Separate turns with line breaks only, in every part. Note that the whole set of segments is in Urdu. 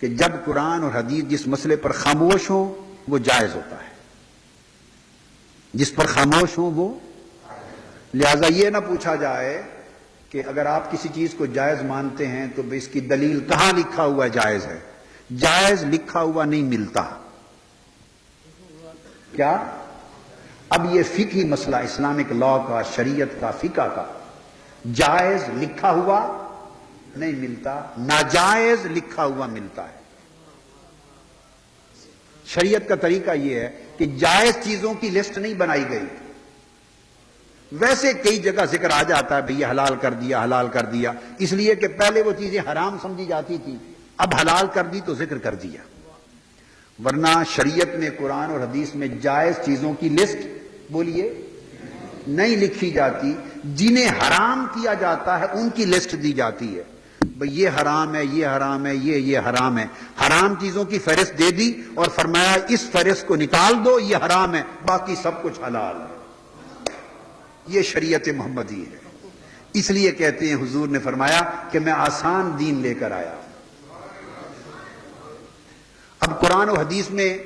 کہ جب قرآن اور حدیث جس مسئلے پر خاموش ہوں وہ جائز ہوتا ہے، جس پر خاموش ہوں وہ، لہذا یہ نہ پوچھا جائے کہ اگر آپ کسی چیز کو جائز مانتے ہیں تو اس کی دلیل کہاں لکھا ہوا جائز ہے؟ جائز لکھا ہوا نہیں ملتا۔ کیا؟ اب یہ فقہی مسئلہ اسلامک لا کا، شریعت کا، فقہ کا، جائز لکھا ہوا نہیں ملتا، ناجائز لکھا ہوا ملتا ہے۔ شریعت کا طریقہ یہ ہے کہ جائز چیزوں کی لسٹ نہیں بنائی گئی، ویسے کئی جگہ ذکر آ جاتا ہے بھئی یہ حلال کر دیا، حلال کر دیا، اس لیے کہ پہلے وہ چیزیں حرام سمجھی جاتی تھی، اب حلال کر دی تو ذکر کر دیا، ورنہ شریعت میں، قرآن اور حدیث میں جائز چیزوں کی لسٹ بولیے نہیں لکھی جاتی، جنہیں حرام کیا جاتا ہے ان کی لسٹ دی جاتی ہے، بھئی یہ حرام ہے، یہ حرام ہے، یہ حرام ہے، حرام چیزوں کی فہرست دے دی اور فرمایا اس فہرست کو نکال دو، یہ حرام ہے، باقی سب کچھ حلال ہے۔ یہ شریعت محمدی ہے، اس لیے کہتے ہیں حضور نے فرمایا کہ میں آسان دین لے کر آیا۔ اب قرآن و حدیث میں،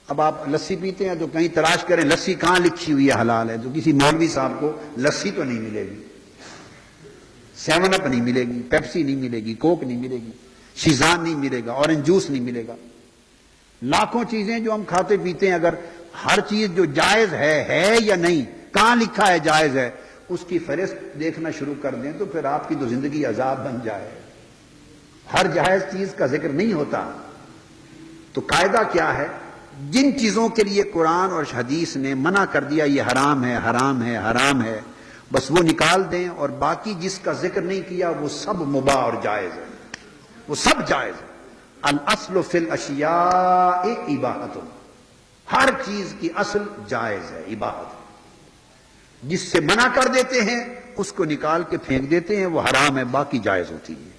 اب آپ لسی پیتے ہیں تو کہیں تلاش کریں لسی کہاں لکھی ہوئی ہے حلال ہے، تو کسی مولوی صاحب کو لسی تو نہیں ملے گی، 7 اپ نہیں ملے گی، پیپسی نہیں ملے گی، کوک نہیں ملے گی، شیزان نہیں ملے گا، اورنج جوس نہیں ملے گا۔ لاکھوں چیزیں جو ہم کھاتے پیتے ہیں، اگر ہر چیز جو جائز ہے یا نہیں، کہاں لکھا ہے جائز ہے، اس کی فہرست دیکھنا شروع کر دیں تو پھر آپ کی تو زندگی عذاب بن جائے۔ ہر جائز چیز کا ذکر نہیں ہوتا، تو قاعدہ کیا ہے؟ جن چیزوں کے لیے قرآن اور حدیث نے منع کر دیا یہ حرام ہے، حرام ہے، حرام ہے، بس وہ نکال دیں، اور باقی جس کا ذکر نہیں کیا وہ سب مباح اور جائز ہے، وہ سب جائز ہے۔ الاصل فی الاشیاء اباحۃ، ہر چیز کی اصل جائز ہے، اباحت ہے۔ جس سے منع کر دیتے ہیں اس کو نکال کے پھینک دیتے ہیں، وہ حرام ہے، باقی جائز ہوتی ہے۔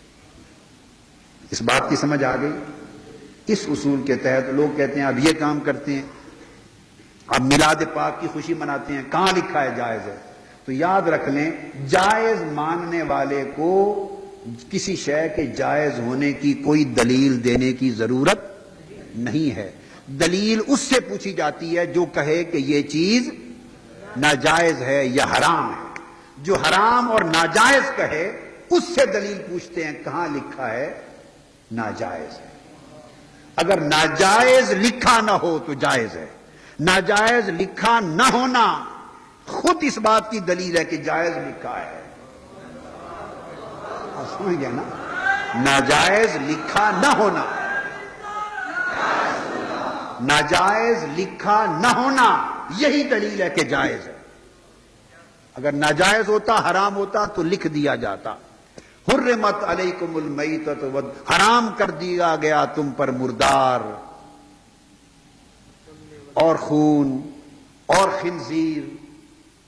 اس بات کی سمجھ آ گئی؟ اس اصول کے تحت لوگ کہتے ہیں اب یہ کام کرتے ہیں، اب میلاد پاک کی خوشی مناتے ہیں، کہاں لکھا ہے جائز ہے؟ تو یاد رکھ لیں، جائز ماننے والے کو کسی شے کے جائز ہونے کی کوئی دلیل دینے کی ضرورت نہیں ہے۔ دلیل اس سے پوچھی جاتی ہے جو کہے کہ یہ چیز ناجائز ہے یا حرام ہے۔ جو حرام اور ناجائز کہے اس سے دلیل پوچھتے ہیں کہاں لکھا ہے ناجائز ہے۔ اگر ناجائز لکھا نہ ہو تو جائز ہے، ناجائز لکھا نہ ہونا خود اس بات کی دلیل ہے کہ جائز لکھا ہے۔ آپ سمجھ گئے نا؟ ناجائز لکھا نہ ہونا، ناجائز لکھا نہ ہونا یہی دلیل ہے کہ جائز ہے۔ اگر ناجائز ہوتا، حرام ہوتا تو لکھ دیا جاتا، حرمت علیکم المیتۃ، حرام کر دیا گیا تم پر مردار اور خون اور خنزیر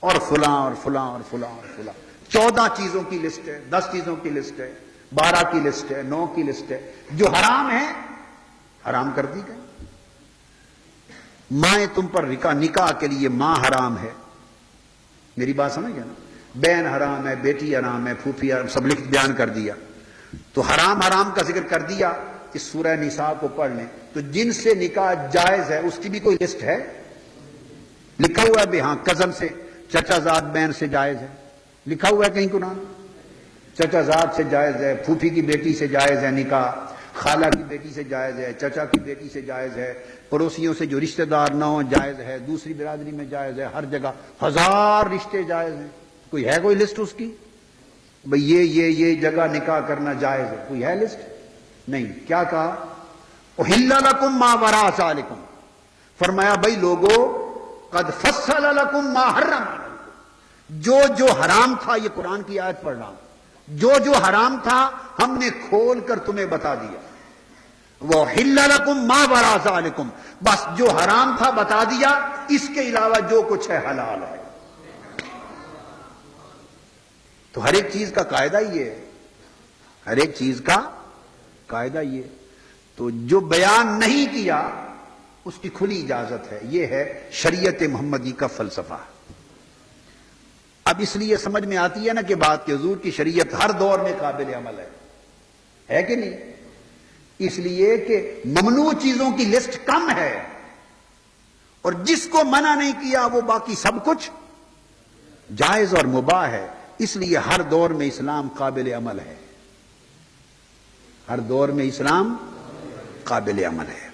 اور فلاں اور فلاں اور فلاں اور فلاں، 14 چیزوں کی لسٹ ہے، 10 چیزوں کی لسٹ ہے، 12 کی لسٹ ہے، 9 کی لسٹ ہے، جو حرام ہے حرام کر دی گئی۔ مائیں تم پر نکاح کے لیے ماں حرام ہے، میری بات سمجھ گئے نا؟ بہن حرام ہے، بیٹی حرام ہے، پھوپھی حرام، سب لکھ بیان کر دیا، تو حرام حرام کا ذکر کر دیا۔ اس سورہ نساء کو پڑھ لیں تو جن سے نکاح جائز ہے اس کی بھی کوئی لسٹ ہے، لکھا ہوا ہے بھی ہاں کزن سے، چچا زاد بہن سے جائز ہے، لکھا ہوا ہے کہیں قرآن، چچا زاد سے جائز ہے، پھوپھی کی بیٹی سے جائز ہے نکاح، خالہ کی بیٹی سے جائز ہے، چچا کی بیٹی سے جائز ہے، پڑوسیوں سے جو رشتہ دار نہ ہوں جائز ہے، دوسری برادری میں جائز ہے، ہر جگہ 1000 رشتے جائز ہیں۔ کوئی ہے کوئی لسٹ اس کی؟ بھئی یہ جگہ نکاح کرنا جائز ہے، کوئی ہے لسٹ؟ نہیں۔ کیا کہا؟ احل لکم ما وراء ذالکم، فرمایا بھئی لوگو قد فصل لکم ما حرم علیکم، جو حرام تھا، یہ قرآن کی آیت پڑھ رہا ہوں، جو حرام تھا ہم نے کھول کر تمہیں بتا دیا۔ وَأُحِلَّ لَكُم مَّا وَرَاءَ ذَلِكُم، بس جو حرام تھا بتا دیا، اس کے علاوہ جو کچھ ہے حلال ہے۔ تو ہر ایک چیز کا قاعدہ یہ ہے، ہر ایک چیز کا قاعدہ یہ، تو جو بیان نہیں کیا اس کی کھلی اجازت ہے۔ یہ ہے شریعت محمدی کا فلسفہ۔ اب اس لیے سمجھ میں آتی ہے نا کہ بات کہ حضور کی شریعت ہر دور میں قابل عمل ہے کہ نہیں؟ اس لیے کہ ممنوع چیزوں کی لسٹ کم ہے اور جس کو منع نہیں کیا وہ باقی سب کچھ جائز اور مباح ہے. اس لیے ہر دور میں اسلام قابل عمل ہے. ہر دور میں اسلام قابل عمل ہے.